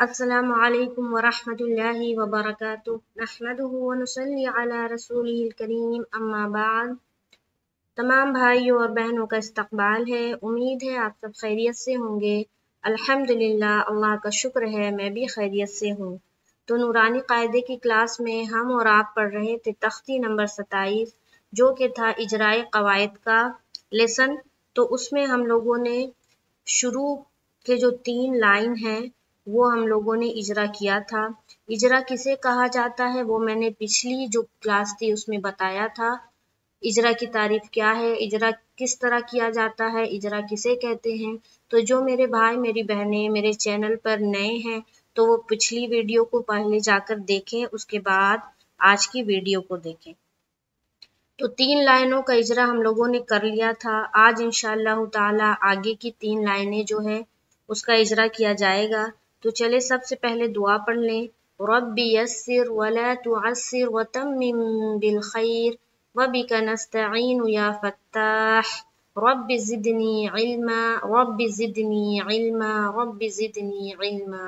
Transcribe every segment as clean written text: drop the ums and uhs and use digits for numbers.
अस्सलामु अलैकुम वरहमतुल्लाहि वबरकातुह नहमदुहु व नुसल्ली अला रसूलिहिल करीम अम्मा बाद। तमाम भाइयों और बहनों का इस्तकबाल है। उम्मीद है आप सब खैरियत से होंगे। अल्हम्दुलिल्लाह, अल्लाह का शुक्र है मैं भी खैरियत से हूँ। तो नूरानी कायदे की क्लास में हम और आप पढ़ रहे थे तख्ती नंबर 27 जो कि था इजराए कवायद का लेसन। तो उसमें हम लोगों ने शुरू के जो 3 लाइन हैं वो हम लोगों ने इजरा किया था। इजरा किसे कहा जाता है वो मैंने पिछली जो क्लास थी उसमें बताया था। इजरा की तारीफ क्या है, इजरा किस तरह किया जाता है, इजरा किसे कहते हैं। तो जो मेरे भाई मेरी बहनें मेरे चैनल पर नए हैं तो वो पिछली वीडियो को पहले जाकर देखें, उसके बाद आज की वीडियो को देखें। तो 3 लाइनों का इजरा हम लोगों ने कर लिया था। आज इंशाअल्लाह ताला आगे की 3 लाइनें जो है उसका इजरा किया जाएगा। तो चले सबसे पहले दुआ पढ़ लें। रब्बी यस्सिर वला तुअस्सिर वतम्मिम बिल खैर वबिका नस्तईन या फत्ताह रब्बी ज़िदनी इल्मा रब्बी ज़िदनी इल्मा रब्बी ज़िदनी इल्मा।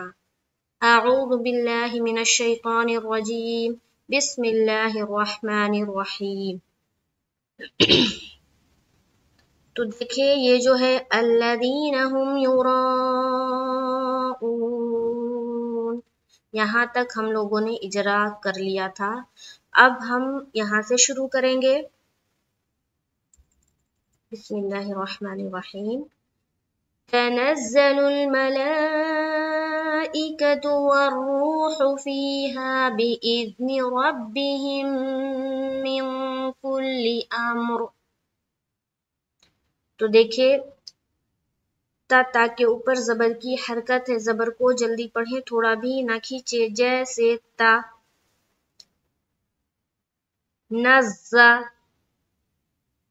अऊज़ु बिल्लाहि मिनश शैतानिर रजीम बिस्मिल्लाहिर रहमानिर रहीम। तो देखिए ये जो है अल्लज़ीना हुम युराऊन, यहाँ तक हम लोगों ने इजरा कर लिया था। अब हम यहाँ से शुरू करेंगे। बिस्मिल्लाहिर्रहमानिर्रहीम। तनज़्ज़लुल मलाइकतु वर्रूहु फ़ीहा बिइज़्नि रब्बिहिम मिन कुल्लि अम्र। तो देखिए ता के ऊपर जबर की हरकत है, जबर को जल्दी पढ़े, थोड़ा भी ना खींचे। जैसे ता, नज़्ज़ा,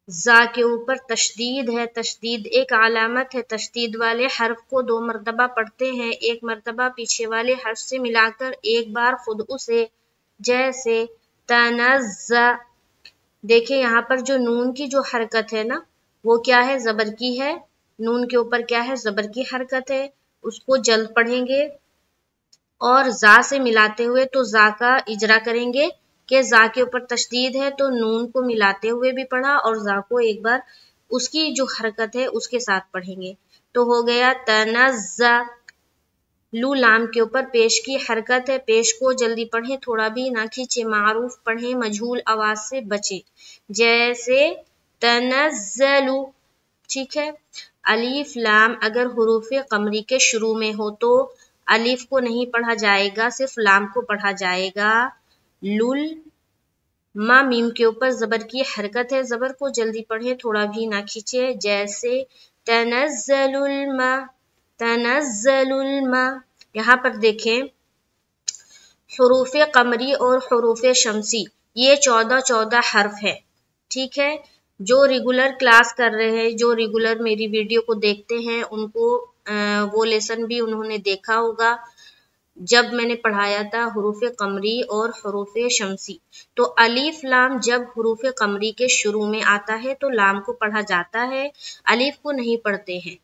जा के ऊपर तशदीद है, तशदीद एक अलामत है। तशदीद वाले हर्फ को 2 मरतबा पढ़ते हैं, एक मरतबा पीछे वाले हर्फ से मिलाकर, एक बार खुद उसे। जैसे तनज़्ज़ा। देखिए यहाँ पर जो नून की जो हरकत है ना वो क्या है, जबर की है। नून के ऊपर क्या है, जबर की हरकत है। उसको जल्द पढ़ेंगे और जा से मिलाते हुए, तो जा का इजरा करेंगे कि जा के ऊपर तशदीद है तो नून को मिलाते हुए भी पढ़ा और जा को एक बार उसकी जो हरकत है उसके साथ पढ़ेंगे। तो हो गया तनज़्ज़ा। लू लाम के ऊपर पेश की हरकत है, पेश को जल्दी पढ़े, थोड़ा भी ना खींचे, मारूफ पढ़े, मजहूल आवाज से बचे। जैसे तनज़्ज़लु, ठीक है। अलीफ लाम अगर हुरूफे कमरी के शुरू में हो तो अलीफ को नहीं पढ़ा जाएगा, सिर्फ लाम को पढ़ा जाएगा। लुल मा मीम के ऊपर जबर की हरकत है, जबर को जल्दी पढ़े, थोड़ा भी ना खींचे। जैसे तनज़्ज़लुल मा, तनज़्ज़लुल मा। यहाँ पर देखें हुरूफे कमरी और हुरूफे शमसी ये 14 हर्फ है, ठीक है। जो रेगुलर क्लास कर रहे हैं, जो रेगुलर मेरी वीडियो को देखते हैं उनको वो लेसन भी उन्होंने देखा होगा जब मैंने पढ़ाया था हुरूफे कमरी और हुरूफे शमसी। तो अलीफ लाम जब हुरूफे कमरी के शुरू में आता है तो लाम को पढ़ा जाता है, अलीफ को नहीं पढ़ते हैं।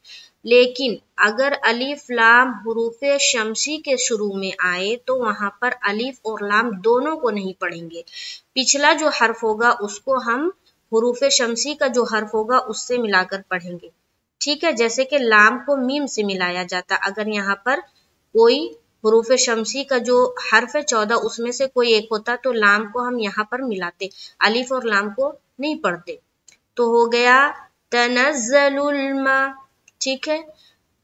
लेकिन अगर अलीफ लाम हुरूफे शमसी के शुरू में आए तो वहां पर अलीफ और लाम दोनों को नहीं पढ़ेंगे। पिछला जो हर्फ होगा उसको हम हुरूफे शमसी का जो हर्फ होगा उससे मिलाकर पढ़ेंगे, ठीक है। जैसे कि लाम को मीम से मिलाया जाता, अगर यहाँ पर कोई हुरूफ शमसी का जो हर्फ है 14 उसमें से कोई एक होता तो लाम को हम यहाँ पर मिलाते, अलिफ और लाम को नहीं पढ़ते। तो हो गया तनज़्ज़लुल मा, ठीक है।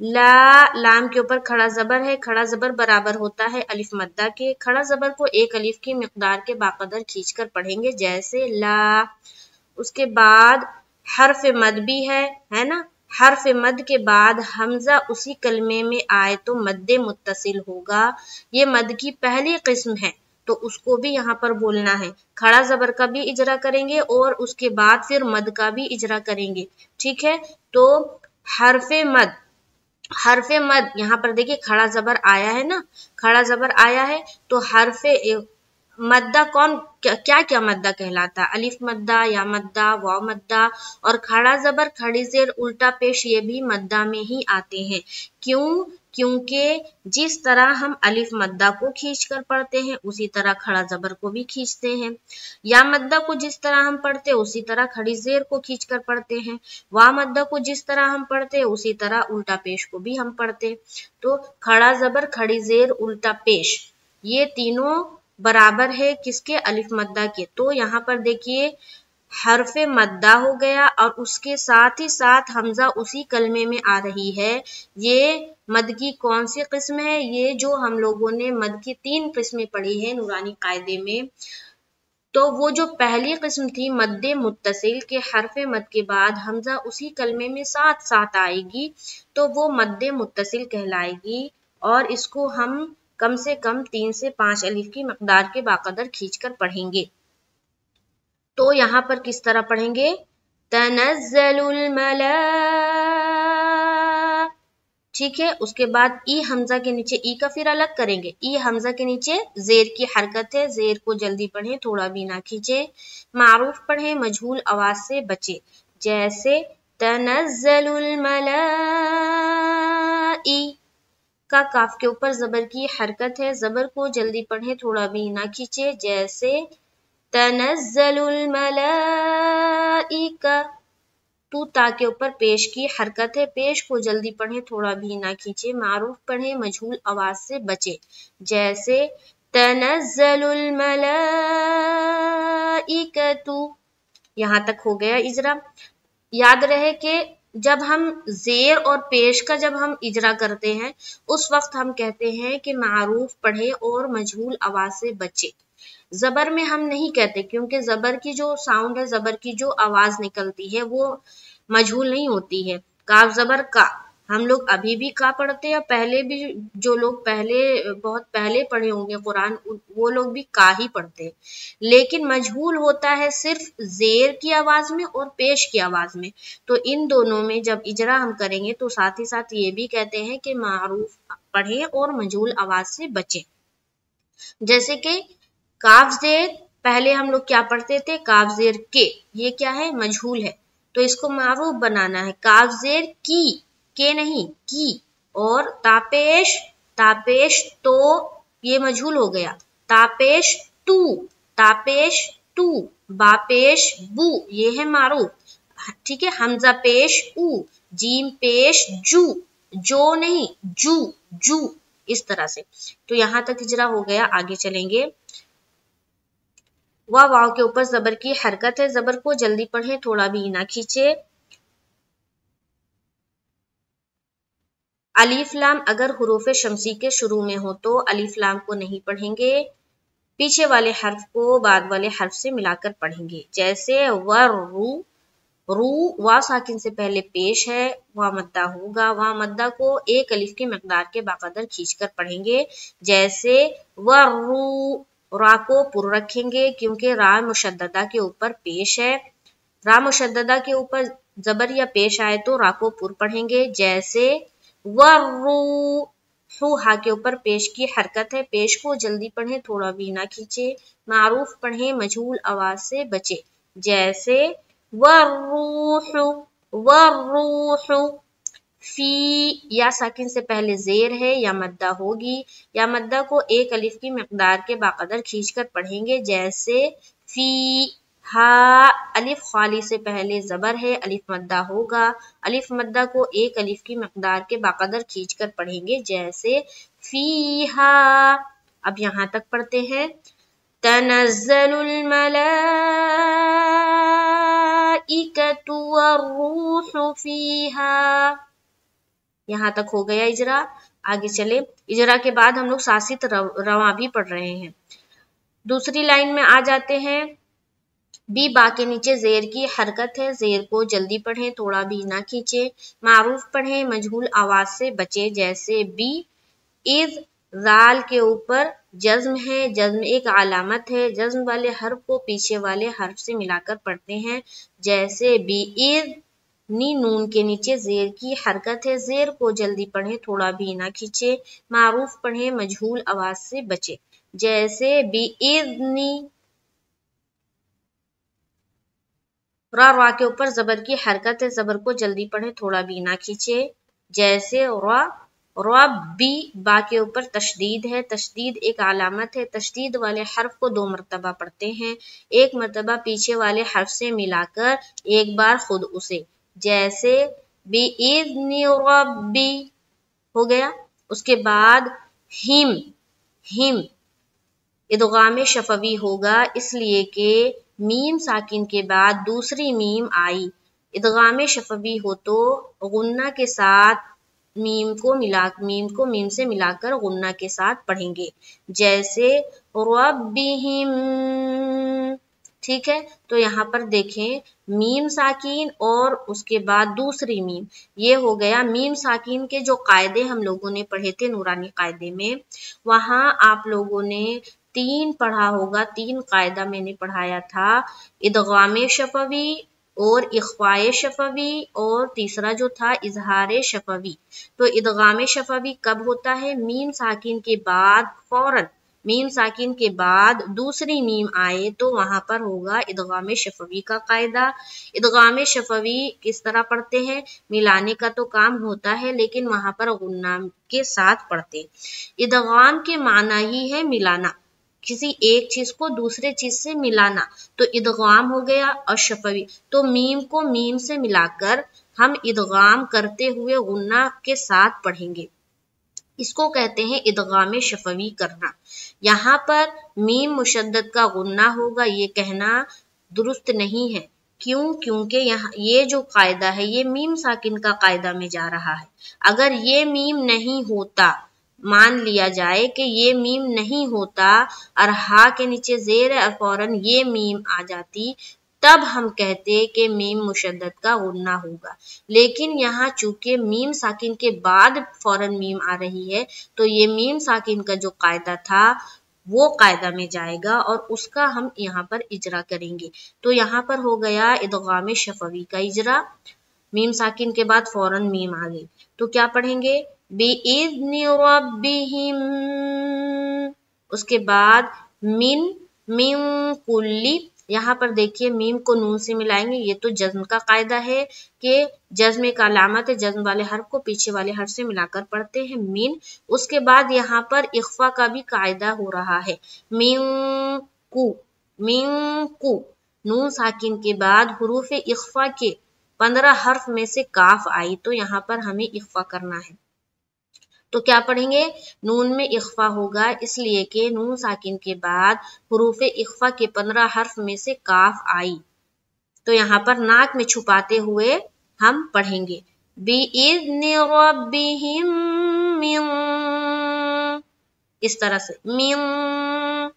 ला लाम के ऊपर खड़ा जबर है, खड़ा जबर बराबर होता है अलिफ मद्दा के। खड़ा जबर को एक अलिफ की मिकदार के बाकदर खींचकर पढ़ेंगे, जैसे ला। उसके बाद हर्फ मद भी है ना। हर्फ मद के बाद हमजा उसी कलमे में आए तो मद्दे मुत्तसिल होगा। ये मद की पहली किस्म है तो उसको भी यहाँ पर बोलना है। खड़ा जबर का भी इजरा करेंगे और उसके बाद फिर मद का भी इजरा करेंगे, ठीक है। तो हर्फ मद यहाँ पर देखिए खड़ा जबर आया है ना, खड़ा जबर आया है तो हर्फ मद्दा कौन क्या क्या मद्दा कहलाता है, अलिफ मद्दा, या मद्दा, वाव मद्दा और खड़ा जबर, खड़ी जेर, उल्टा पेश, ये भी मद्दा में ही आते हैं। क्यों? क्योंकि जिस तरह हम अलिफ मद्दा को खींच कर पढ़ते हैं उसी तरह खड़ा जबर को भी खींचते हैं, या मद्दा को जिस तरह हम पढ़ते हैं उसी तरह खड़ी जेर को खींच कर पढ़ते हैं, वाव मद्दा को जिस तरह हम पढ़ते हैं उसी तरह उल्टा पेश को भी हम पढ़ते। तो खड़ा जबर, खड़ी जेर, उल्टा पेश, ये तीनों बराबर है किसके, अलिफ मद्दा के। तो यहाँ पर देखिए हरफे मद्दा हो गया और उसके साथ ही साथ हमजा उसी कलमे में आ रही है। ये मद की कौन सी किस्म है, ये जो हम लोगों ने मद की 3 किस्में पढ़ी है नूरानी कायदे में। तो वो जो पहली किस्म थी मद्दे मुत्तसिल के हरफे मद के बाद हमजा उसी कलमे में साथ साथ आएगी, तो वो मद्दे मुत्तसिल कहलाएगी और इसको हम कम से कम 3 से 5 अलिफ की मकदार के बाकदर खींचकर पढ़ेंगे। तो यहाँ पर किस तरह पढ़ेंगे, तनज़्ज़लुल मला, ठीक है। उसके बाद ई हमजा के नीचे ई का फिर अलग करेंगे, ई हमजा के नीचे जेर की हरकत है, जेर को जल्दी पढ़े, थोड़ा भी ना खींचे। मारूफ पढ़े, मजहूल आवाज से बचे, जैसे तनज़्ज़लुल मलाई, का काफ के ऊपर जबर की हरकत है, जबर को जल्दी पढ़े, थोड़ा भी ना खींचे, जैसे तनज़्ज़लुल मलाइका। तू ता के ऊपर पेश की हरकत है, पेश को जल्दी पढ़े, थोड़ा भी ना खींचे। मारूफ पढ़े, मजहूल आवाज से बचे, जैसे तनज़्ज़लुल मलाइकतु। यहाँ तक हो गया इजरा। याद रहे कि जब हम जेर और पेश का जब हम इजरा करते हैं उस वक्त हम कहते हैं कि मारूफ पढ़े और मजहूल आवाज से बचे। जबर में हम नहीं कहते, क्योंकि जबर की जो साउंड है, जबर की जो आवाज निकलती है वो मजहूल नहीं होती है। काफ जबर का, हम लोग अभी भी का पढ़ते हैं, पहले भी जो लोग बहुत पहले पढ़े होंगे कुरान वो लोग भी का ही पढ़ते हैं, लेकिन मजहूल होता है सिर्फ जेर की आवाज में और पेश की आवाज में। तो इन दोनों में जब इजरा हम करेंगे तो साथ ही साथ ये भी कहते हैं कि मारूफ पढ़े और मजहूल आवाज से बचे। जैसे कि काफ जेर, पहले हम लोग क्या पढ़ते थे, काफ जेर के, ये क्या है, मजहूल है, तो इसको मारूफ बनाना है। काफ जेर की, के नहीं, की। और तापेश, तापेश तो ये मजहूल हो गया, तापेश तू, तापेश तू। बापेश बू, ये है मारूफ, ठीक है। हमजा पेश ऊ, जीम पेश जू, जो नहीं जू, जू, इस तरह से। तो यहां तक इजरा हो गया। आगे चलेंगे। वाव के ऊपर जबर की हरकत है, जबर को जल्दी पढ़े, थोड़ा भी ना खींचे। अलीफ लाम अगर हुरूफ शमसी के शुरू में हो तो अलीफ लाम को नहीं पढ़ेंगे, पीछे वाले हर्फ को बाद वाले हर्फ से मिलाकर पढ़ेंगे। जैसे रू, रू वा साकिन से पहले पेश है, वह मद्दा होगा, वह मद्दा को 1 अलिफ की मकदार के बाकदर खींचकर पढ़ेंगे। जैसे रू, रा को पुर रखेंगे क्योंकि रा मुशद्ददा के ऊपर पेश है, रा मुशद्ददा के ऊपर जबर या पेश आए तो रा को पुर पढ़ेंगे। जैसे वर्रू, हा के ऊपर पेश की हरकत है, पेश को जल्दी पढ़े, थोड़ा भी ना खींचे। मारूफ पढ़े, मजहूल आवाज से बचे, जैसे वर्रूहु, वर्रूहु। फी या साकिन से पहले जेर है, या मद्दा होगी, या मद्दा को 1 अलिफ की मकदार के बाकदर खींचकर पढ़ेंगे। जैसे फी हा, अलिफ खाली से पहले जबर है, अलिफ मद्दा होगा, अलिफ मद्दा को 1 अलिफ की मकदार के बाकदर खींचकर पढ़ेंगे। जैसे फीहा। अब यहाँ तक पढ़ते हैं। तनज़्ज़लुल मलाइकतु वर्रूहु फीहा। यहाँ तक हो गया इजरा। आगे चले। इजरा के बाद हम लोग सासित रवा भी पढ़ रहे हैं। दूसरी लाइन में आ जाते हैं। बी बा के नीचे जेर की हरकत है, जेर को जल्दी पढ़ें, थोड़ा भी ना खींचे। मारूफ पढ़ें, मजहूल आवाज से बचे। जैसे बी इज, जाल के ऊपर जज्म है, जज्म एक अलामत है, जज्म वाले हर्फ को पीछे वाले हर्फ से मिलाकर पढ़ते हैं। जैसे बी इज नी, नून के नीचे जेर की हरकत है, जेर को जल्दी पढ़े, थोड़ा भी ना खींचे। मारूफ पढ़े, मजहूल आवाज से बचे। जैसे बी इज नी, را را के ऊपर जबर की हरकत है, जबर को जल्दी पढ़े, थोड़ा भी ना खींचे। जैसे रा रब्बी, बा के ऊपर तशदीद है, तशदीद एक अलामत है, तशदीद वाले हर्फ को 2 मरतबा पढ़ते हैं, एक मरतबा पीछे वाले हर्फ से मिलाकर, एक बार खुद उसे। जैसे बिइज़्नि रब्बी हो गया। उसके बाद हिम, हिम इदगाम शफवी होगा, इसलिए कि मीम साकिन के बाद दूसरी मीम आई। इदगाम शफवी हो तो गुन्ना के साथ मीम को मीम से मिलाकर गुन्ना के साथ पढ़ेंगे। जैसे रब्बिहिम, ठीक है। तो यहाँ पर देखें मीम साकिन और उसके बाद दूसरी मीम, ये हो गया। मीम साकिन के जो कायदे हम लोगों ने पढ़े थे नूरानी कायदे में, वहां आप लोगों ने 3 पढ़ा होगा, 3 कायदा मैंने पढ़ाया था, इदगाम शफवी और इख्फाए शफवी और तीसरा जो था इजहार शफवी। तो इदगाम शफवी कब होता है? मीम साकिन के बाद फौरन, मीम साकिन के बाद दूसरी मीम आए तो वहां पर होगा इदगाम शफवी का कायदा। इदगाम शफवी किस तरह पढ़ते हैं? मिलाने का तो काम होता है लेकिन वहां पर गुन्ना के साथ पढ़ते। इदगाम के माना ही है मिलाना, किसी एक चीज को दूसरे चीज से मिलाना, तो इदगाम हो गया। और शफवी तो मीम को मीम से मिलाकर हम इदगाम करते हुए गुन्ना के साथ पढ़ेंगे, इसको कहते हैं इदगाम शफवी करना। यहाँ पर मीम मुशद्दद का गुन्ना होगा, ये कहना दुरुस्त नहीं है। क्यों? क्योंकि यहाँ ये जो कायदा है ये मीम साकिन का कायदा में जा रहा है। अगर ये मीम नहीं होता, मान लिया जाए कि ये मीम नहीं होता और हा के नीचे जेर है और फौरन ये मीम आ जाती, तब हम कहते कि मीम मुशद्दद का गुन्ना होगा। लेकिन यहाँ चूंकि मीम साकिन के बाद फौरन मीम आ रही है तो ये मीम साकिन का जो कायदा था वो कायदा में जाएगा और उसका हम यहाँ पर इजरा करेंगे। तो यहाँ पर हो गया इदगाम शफवी का इजरा, मीम साकिन के बाद फौरन मीम आ गई तो क्या पढ़ेंगे? बिइज़्नि रब्बिहिम, उसके बाद मिन कुल्ली। यहाँ पर देखिए मीम को नून से मिलाएंगे, ये तो जज्म का कायदा है कि जज्म का अलामत है, जज्म वाले हर्फ को पीछे वाले हर्फ से मिलाकर पढ़ते हैं मिन। उसके बाद यहाँ पर इख्फा का भी कायदा हो रहा है, मिन कु, नून साकिन के बाद हुरूफ इख्फा के 15 हर्फ में से काफ आई तो यहाँ पर हमें इख्फा करना है। तो क्या पढ़ेंगे? नून में इख्फा होगा, इसलिए कि नून साकिन के बाद हुरूफ इख्फा के 15 हर्फ में से काफ आई तो यहाँ पर नाक में छुपाते हुए हम पढ़ेंगे बिइज़्नि रब्बिहिम मिन, इस तरह से मिन।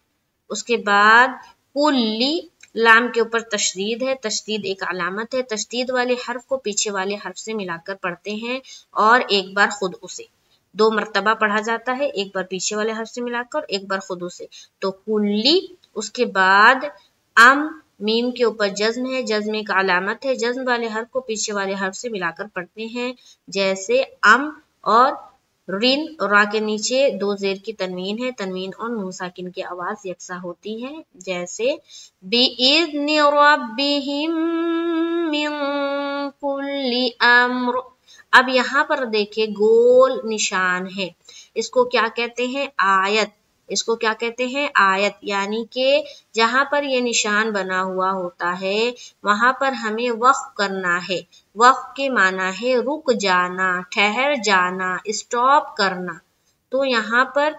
उसके बाद कुल्ली, लाम के ऊपर तशदीद है, तशदीद एक अलामत है, तशदीद वाले हर्फ को पीछे वाले हर्फ से मिलाकर पढ़ते हैं और एक बार खुद उसे 2 मरतबा पढ़ा जाता है, एक बार पीछे वाले हर्फ से मिलाकर एक बार खुद उसे। तो कुल्ली। उसके बाद अम, मीम के ऊपर जज्म है, जज्म एक अलामत है, जज्म वाले हर्फ को पीछे वाले हर्फ से मिलाकर पढ़ते हैं। जैसे अम और रिन, रा के नीचे 2 जेर की तनवीन है, तनवीन और नून साकिन की आवाज यकसा होती है। जैसे बिइज़्नि रब्बिहिम मिन कुल्ली अम्र। अब यहाँ पर देखिए गोल निशान है, इसको क्या कहते हैं? आयत। इसको क्या कहते हैं? आयत। यानी कि जहां पर ये निशान बना हुआ होता है वहां पर हमें वक्फ करना है। वक्फ के माना है रुक जाना, ठहर जाना, स्टॉप करना। तो यहाँ पर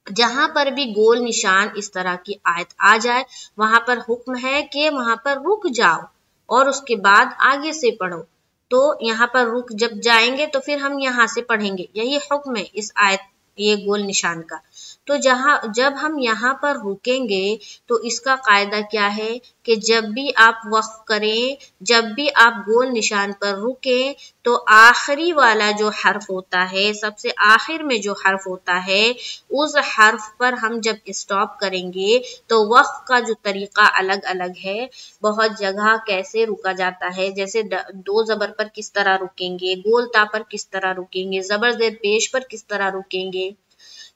जहां पर भी गोल निशान इस तरह की आयत आ जाए वहां पर हुक्म है कि वहां पर रुक जाओ और उसके बाद आगे से पढ़ो। तो यहाँ पर रुक जब जाएंगे तो फिर हम यहाँ से पढ़ेंगे, यही हुक्म है इस आयत ये गोल निशान का। तो जब हम यहाँ पर रुकेंगे तो इसका कायदा क्या है कि जब भी आप वक्फ करें, जब भी आप गोल निशान पर रुकें तो आखिरी वाला जो हर्फ होता है, सबसे आखिर में जो हर्फ होता है, उस हर्फ पर हम जब स्टॉप करेंगे तो वक्फ का जो तरीका अलग अलग है। बहुत जगह कैसे रुका जाता है, जैसे 2 जबर पर किस तरह रुकेंगे, गोल ता पर किस तरह रुकेंगे, जबर जेर पेश पर किस तरह रुकेंगे,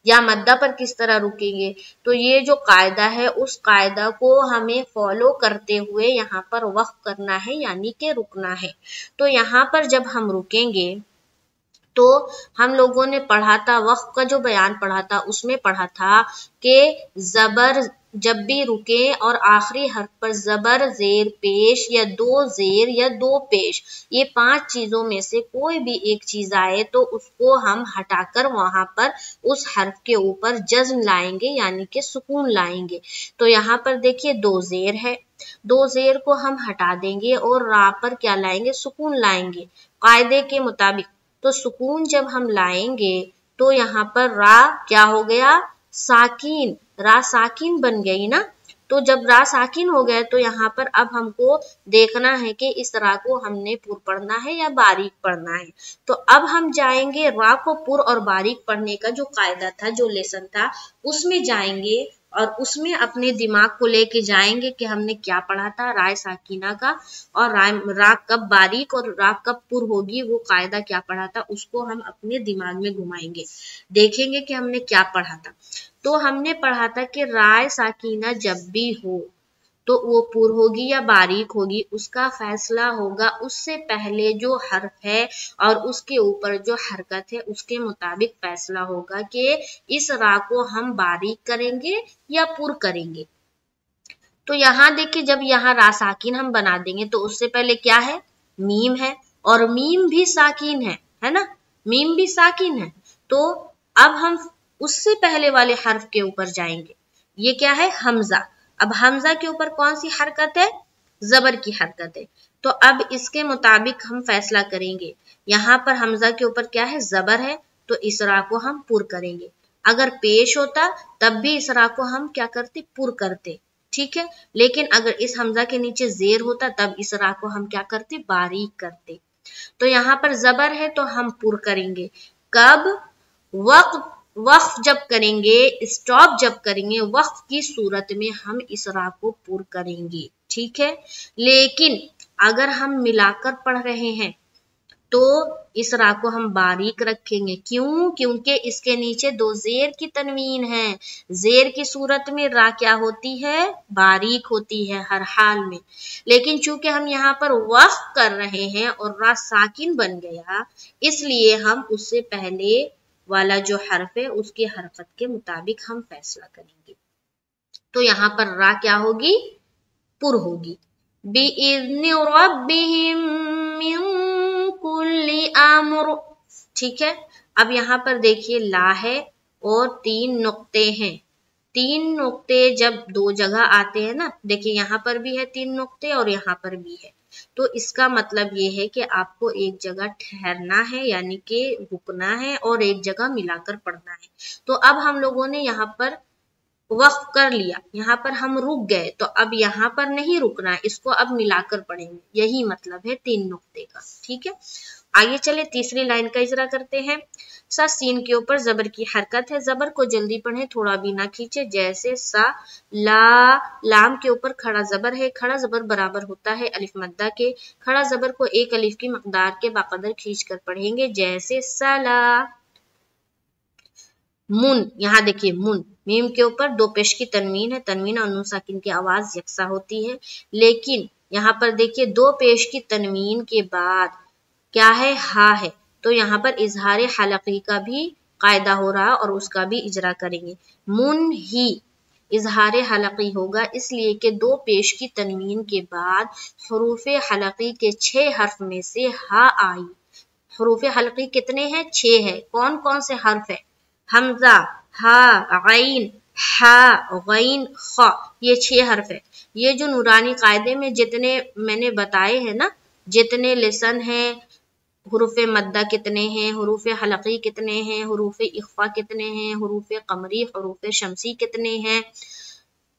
या मद्दा पर किस तरह रुकेंगे। तो ये जो कायदा है उस कायदा को हमें फॉलो करते हुए यहाँ पर वक्फ करना है, यानी कि रुकना है। तो यहाँ पर जब हम रुकेंगे तो हम लोगों ने पढ़ा था, वक्फ का जो बयान पढ़ा था उसमें पढ़ा था कि जबर जब भी रुके और आखिरी हर्फ पर जबर, जेर पेश या दो जेर या दो पेश, ये 5 चीजों में से कोई भी एक चीज आए तो उसको हम हटाकर वहां पर उस हर्फ के ऊपर जज्म लाएंगे, यानी कि सुकून लाएंगे। तो यहाँ पर देखिए 2 जेर है, 2 जेर को हम हटा देंगे और रा पर क्या लाएंगे, सुकून लाएंगे कायदे के मुताबिक। तो सुकून जब हम लाएंगे तो यहाँ पर रा क्या हो गया, साकिन, रा साकिन बन गई ना। तो जब रा साकिन हो गया तो यहाँ पर अब हमको देखना है कि इस रा को हमने पुर पढ़ना है या बारीक पढ़ना है। तो अब हम जाएंगे रा को पुर और बारीक पढ़ने का जो कायदा था, जो लेसन था, उसमें जाएंगे और उसमें अपने दिमाग को लेके जाएंगे कि हमने क्या पढ़ा था राय साकिना का, और रा कब बारीक और रा कब पुर होगी, वो कायदा क्या पढ़ा था उसको हम अपने दिमाग में घुमाएंगे, देखेंगे कि हमने क्या पढ़ा था। तो हमने पढ़ा था कि राय साकिना जब भी हो तो वो पुर होगी या बारीक होगी, उसका फैसला होगा उससे पहले जो हर्फ है और उसके ऊपर जो हरकत है उसके मुताबिक फैसला होगा कि इस रा को हम बारीक करेंगे या पुर करेंगे। तो यहाँ देखिए जब यहाँ रा साकिन हम बना देंगे तो उससे पहले क्या है, मीम है, और मीम भी साकिन है ना, मीम भी साकिन है। तो अब हम उससे पहले वाले हर्फ के ऊपर जाएंगे, ये क्या है, हमजा। अब हमजा के ऊपर कौन सी हरकत है, जबर की हरकत है। तो अब इसके मुताबिक हम फैसला करेंगे, यहाँ पर हमजा के ऊपर क्या है, जबर है, तो इस रा को हम पुर करेंगे। अगर पेश होता तब भी इस रा को हम क्या करते, पुर करते, ठीक है। लेकिन अगर इस हमजा के नीचे जेर होता तब इस रा को हम क्या करते, बारीक करते। तो यहाँ पर जबर है तो हम पुर करेंगे। कब, वक्फ जब करेंगे, स्टॉप जब करेंगे, वक्फ की सूरत में हम इस रा को पुर करेंगे, ठीक है। लेकिन अगर हम मिलाकर पढ़ रहे हैं तो इस रा को हम बारीक रखेंगे। क्यों, क्योंकि इसके नीचे 2 जेर की तनवीन है। जेर की सूरत में रा क्या होती है, बारीक होती है हर हाल में। लेकिन चूंकि हम यहाँ पर वक्फ कर रहे हैं और रा साकिन बन गया, इसलिए हम उससे पहले वाला जो हर्फ है उसके हरकत के मुताबिक हम फैसला करेंगे। तो यहाँ पर रा क्या होगी, पुर होगी। बिइज़्नि रब्बिहिम मिन कुल्ली अम्र, ठीक है। अब यहाँ पर देखिए ला है और 3 नुक्ते हैं। 3 नुक्ते जब 2 जगह आते हैं ना, देखिए यहाँ पर भी है 3 नुक्ते और यहाँ पर भी है, तो इसका मतलब ये है कि आपको एक जगह ठहरना है, यानी कि रुकना है, और एक जगह मिलाकर पढ़ना है। तो अब हम लोगों ने यहाँ पर वक्फ कर लिया, यहाँ पर हम रुक गए, तो अब यहाँ पर नहीं रुकना है, इसको अब मिलाकर पढ़ेंगे, यही मतलब है 3 नुक्ते का, ठीक है। आगे चले तीसरी लाइन का इजरा करते हैं। सा सीन के ऊपर जबर की हरकत है, जबर को जल्दी पढ़ें, थोड़ा भी ना खींचे। जैसे सा, ला, लाम के ऊपर खड़ा जबर है, खड़ा जबर बराबर होता है अलिफ मद्दा के। खड़ा जबर को एक अलिफ की मकदार के बाकदर खींच कर पढ़ेंगे, जैसे सला। मुन, यहाँ देखिए मुन, मीम के ऊपर 2 पेश की तनवीन है, तनवीन और नून साकिन की आवाज यकसा होती है। लेकिन यहाँ पर देखिए 2 पेश की तनवीन के बाद क्या है, हा है, तो यहाँ पर इजहार हलकी का भी कायदा हो रहा और उसका भी इजरा करेंगे। मुन ही इजहार हलकी होगा, इसलिए कि 2 पेश की तनवीन के बाद हरूफ हलकी के 6 हर्फ में से हा आई। हरूफ हलकी कितने हैं, 6 है। कौन कौन से हर्फ है, हमजा, हा, गैन, हा, गैन, खा, ये 6 हर्फ है। ये जो नूरानी कायदे में जितने मैंने बताए हैं ना, जितने लेसन हैं, हुरूफ मद्दा कितने हैं, हुरूफ हलकी कितने हैं, हुरूफ इख्फा कितने हैं, हुरूफ कमरी, हुरूफ शमसी कितने हैं,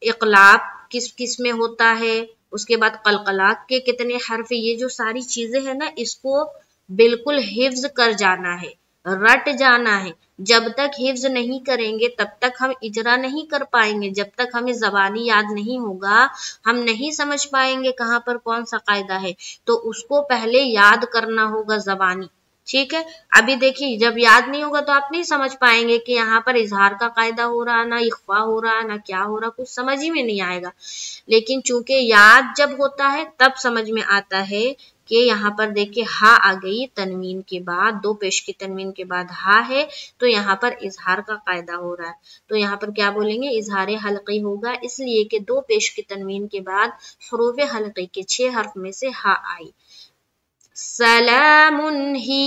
इक़लाब किस किस में होता है, उसके बाद कलकलात के कितने हर्फ, ये जो सारी चीजें हैं ना, इसको बिल्कुल हिफ्ज कर जाना है, रट जाना है। जब तक हिफ्ज नहीं करेंगे तब तक हम इजरा नहीं कर पाएंगे। जब तक हमें ज़बानी याद नहीं होगा हम नहीं समझ पाएंगे कहाँ पर कौन सा कायदा है। तो उसको पहले याद करना होगा ज़बानी, ٹھیک ہے. ابھی دیکھیے جب یاد نہیں ہوگا تو آپ نہیں سمجھ پائیں گے کہ یہاں پر اظہار کا قاعدہ ہو رہا نہ اخفا ہو رہا نہ کیا ہو رہا, کچھ سمجھ ہی میں نہیں آئے گا. لیکن چونکہ یاد جب ہوتا ہے تب سمجھ میں آتا ہے کہ یہاں پر دیکھیے ہا آ گئی تنوین کے بعد, دو پیش کی تنوین کے بعد ہا ہے, تو یہاں پر اظہار کا قاعدہ ہو رہا ہے. تو یہاں پر کیا بولیں گے, اظہار حلقی ہوگا, اس لیے کہ دو پیش کی تنوین کے بعد حروف حلقی کے 6 حرف میں سے ہا آئی. سلام ہی,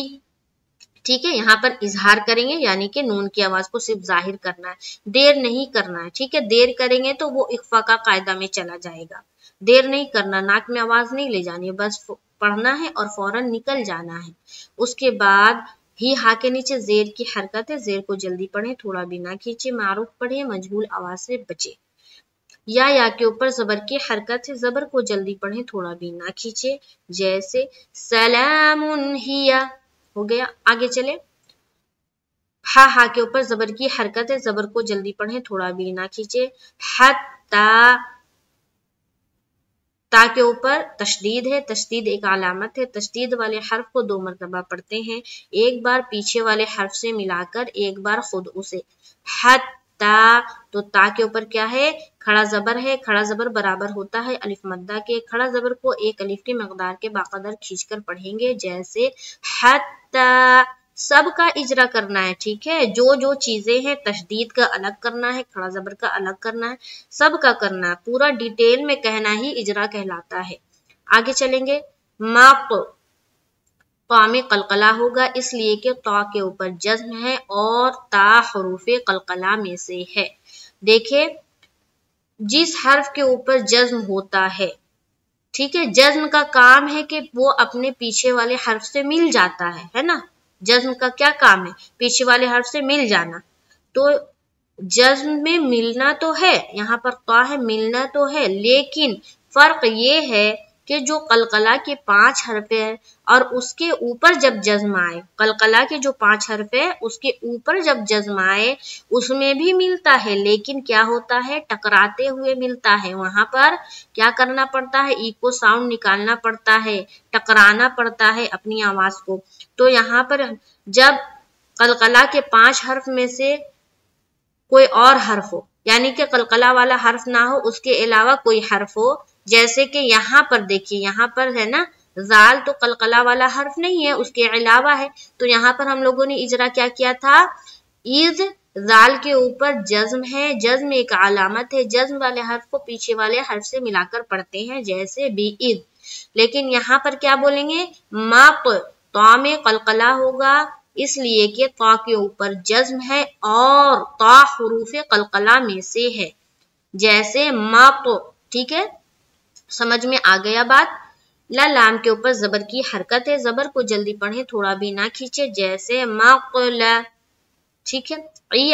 ٹھیک ہے, یہاں پر اظہار کریں گے یعنی کہ نون کی آواز کو صرف ظاہر کرنا ہے, دیر نہیں کرنا ہے. ٹھیک ہے, دیر کریں گے تو وہ اخفا کا قاعدہ میں چلا جائے گا. دیر نہیں کرنا, ناک میں آواز نہیں لے جانی, بس پڑھنا ہے اور فوراً نکل جانا ہے. اس کے بعد ہی ہا کے نیچے زیر کی حرکت ہے, زیر کو جلدی پڑھیں, تھوڑا بھی نہ کھینچے, معروف پڑھیں, مجہول آواز سے بچے. یا کے اوپر زبر کی حرکت ہے, زبر کو جلدی پڑھیں, تھوڑا بھی نہ کھینچے, جیسے سلام ہیا ہو گیا. آگے چلے, ہا کے اوپر زبر کی حرکت ہے, زبر کو جلدی پڑھیں, تھوڑا بھی نہ کھینچے. حتی, تا کے اوپر تشدید ہے, تشدید ایک علامت ہے, تشدید والے حرف کو 2 مرتبہ پڑھتے ہیں, ایک بار پیچھے والے حرف سے ملا کر, ایک بار خود اسے. حتی, تو تا کے اوپر کیا ہے, کھڑا زبر ہے, کھڑا زبر برابر ہوتا ہے الف مدہ کے, کھڑا زبر کو ایک الف کی مقدار کے باقدر کھینچ کر پڑھیں گے, جیسے حتی. سب کا اجرا کرنا ہے, ٹھیک ہے, جو چیزیں ہیں, تشدید کا الگ کرنا ہے, کھڑا زبر کا الگ کرنا ہے, سب کا کرنا ہے, پورا ڈیٹیل میں کہنا ہی اجرا کہلاتا ہے. آگے چلیں گے, ماق, طا میں قلقلہ ہوگا, اس لیے کہ طا کے اوپر جزم ہے اور تا حروف قلقلہ میں سے ہے. دیکھیں جس حرف کے اوپر جزم ہوتا ہے, ٹھیک ہے, جزم کا کام ہے کہ وہ اپنے پیچھے والے حرف سے مل جاتا ہے نا. جزم کا کیا کام ہے, پیچھے والے حرف سے مل جانا. تو جزم میں ملنا تو ہے, یہاں پر طا ہے, ملنا تو ہے, لیکن فرق یہ ہے کہ جو قلقلہ کے 5 حرف ہیں اور اس کے اوپر جب جزم آئے, قلقلہ کے جو 5 حرف ہے اس کے اوپر جب جزم آئے اس میں بھی ملتا ہے, لیکن کیا ہوتا ہے, ٹکراتے ہوئے ملتا ہے. وہاں پر کیا کرنا پڑتا ہے, ایکو ساؤنڈ نکالنا پڑتا ہے, ٹکرانا پڑتا ہے اپنی آواز کو. تو یہاں پر جب قلقلہ کے 5 حرف میں سے کوئی اور حرف ہو, یعنی کہ قلقلہ والا حرف نہ ہو, اس کے علاوہ کوئی حرف ہو, جیسے کہ یہاں پر دیکھیے, یہاں پر ہے نا زال, تو قلقلہ والا حرف نہیں ہے, اس کے علاوہ ہے. تو یہاں پر ہم لوگوں نے اجرا کیا تھا, اذ, زال کے اوپر جزم ہے, جزم ایک علامت ہے, جزم والے حرف کو پیچھے والے حرف سے ملا کر پڑھتے ہیں, جیسے بھی اذ. لیکن یہاں پر کیا بولیں گے, ماق, طا میں قلقلہ ہوگا, اس لیے کہ طا کے اوپر جزم ہے اور طا حروف قلقلہ میں سے ہے, جیسے ماق. ٹھیک ہے, سمجھ میں آ گیا بات. لام کے اوپر زبر کی حرکت ہے, زبر کو جلدی پڑھیں, تھوڑا بھی نہ کھینچے, جیسے مقلا. ٹھیک ہے,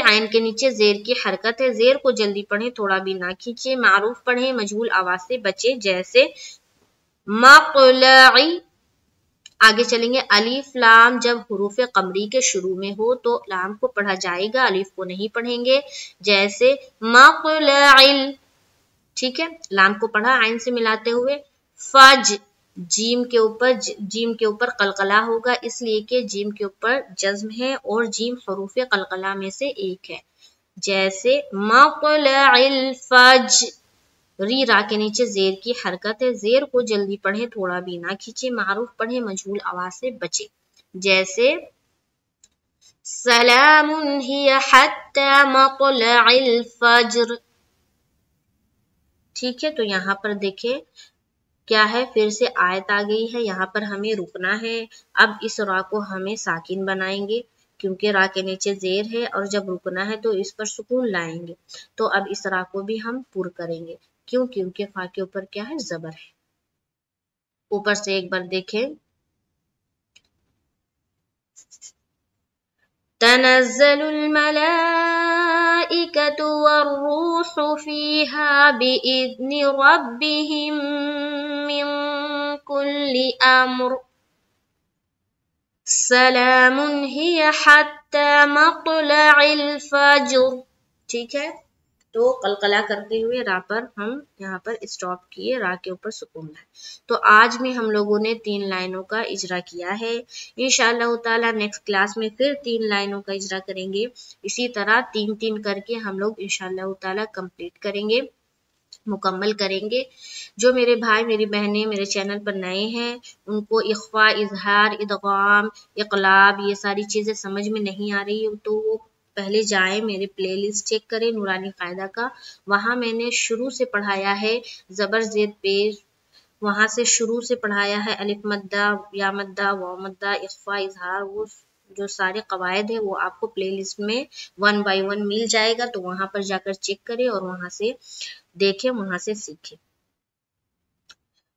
عین کے نیچے زیر کی حرکت ہے, زیر کو جلدی پڑھیں, تھوڑا بھی نہ کھینچے, معروف پڑھیں, مجہول آواز سے بچے, جیسے مقلعی. آگے چلیں گے, الف لام جب حروف قمری کے شروع میں ہو تو لام کو پڑھا جائے گا, الف کو نہیں پڑھیں گے, جیسے مقلعل. ٹھیک ہے, لام کو پڑھا عین سے ملاتے ہوئے. فج, جیم کے اوپر قلقلہ ہوگا, اس لیے کہ جیم کے اوپر جزم ہے اور جیم حروف قلقلہ میں سے ایک ہے, جیسے مقلع الفج. را کے نیچے زیر کی حرکت ہے, زیر کو جلدی پڑھیں, تھوڑا بھی نہ کھینچے, معروف پڑھیں, مجہول آواز سے بچے, جیسے سلام ہی حتی مطلع الفجر. ٹھیک ہے, تو یہاں پر دیکھیں کیا ہے, پھر سے آیت آ گئی ہے, یہاں پر ہمیں رکنا ہے. اب اس را کو ہمیں ساکن بنائیں گے, کیونکہ را کے نیچے زیر ہے اور جب رکنا ہے تو اس پر سکون لائیں گے. تو اب اس را کو بھی ہم پر کریں گے, کیوں, کیونکہ فا کے اوپر کیا ہے, زبر ہے. اوپر سے ایک بار دیکھیں, تنزل الملائکۃ والروح فیہا بإذن ربہم من کل امر سلام ہی حتی مطلع الفجر. ٹھیک ہے, تو قلقلہ کرتے ہوئے را پر ہم یہاں پر اسٹاپ کیے، را کے اوپر سکون ہے۔ تو آج میں ہم لوگوں نے 3 لائنوں کا اجرا کیا ہے، انشاءاللہ تعالی نیکسٹ کلاس میں پھر 3 لائنوں کا اجرا کریں گے، اسی طرح 3 کر کے ہم لوگ انشاءاللہ تعالی کمپلیٹ کریں گے، مکمل کریں گے۔ جو میرے بھائی میری بہنیں میرے چینل پر نئے ہیں ان کو اخفاء، اظہار، ادغام، اقلاب یہ ساری چیزیں سمجھ میں نہیں آ رہی تو وہ پہلے جائیں میرے پلے لسٹ چیک کریں نورانی قاعدہ کا، وہاں میں نے شروع سے پڑھایا ہے، زبر زید پیش وہاں سے شروع سے پڑھایا ہے، الف مدہ، یا مدہ، واو مدہ، اخفاء، اظہار، وہ جو سارے قواعد ہیں وہ آپ کو پلے لسٹ میں 1 بائی 1 مل جائے گا، تو وہاں پر جا کر چیک کریں اور وہاں سے دیکھیں، وہاں سے سیکھیں۔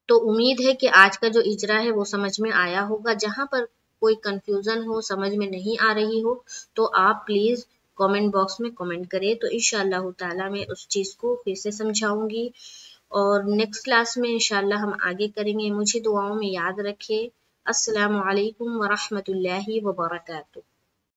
تو امید ہے کہ آج کا جو اجرا ہے وہ سمجھ میں آیا ہوگا، جہاں پر کوئی کنفیوژن ہو، سمجھ میں نہیں آ رہی ہو تو آپ پلیز کامنٹ باکس میں کامنٹ کریں، تو انشاءاللہ تعالی میں اس چیز کو پھر سے سمجھاؤں گی، اور نیکسٹ کلاس میں انشاءاللہ ہم آگے کریں گے۔ مجھے دعاؤں میں یاد رکھیں۔ السلام علیکم ورحمۃ اللہ وبرکاتہ۔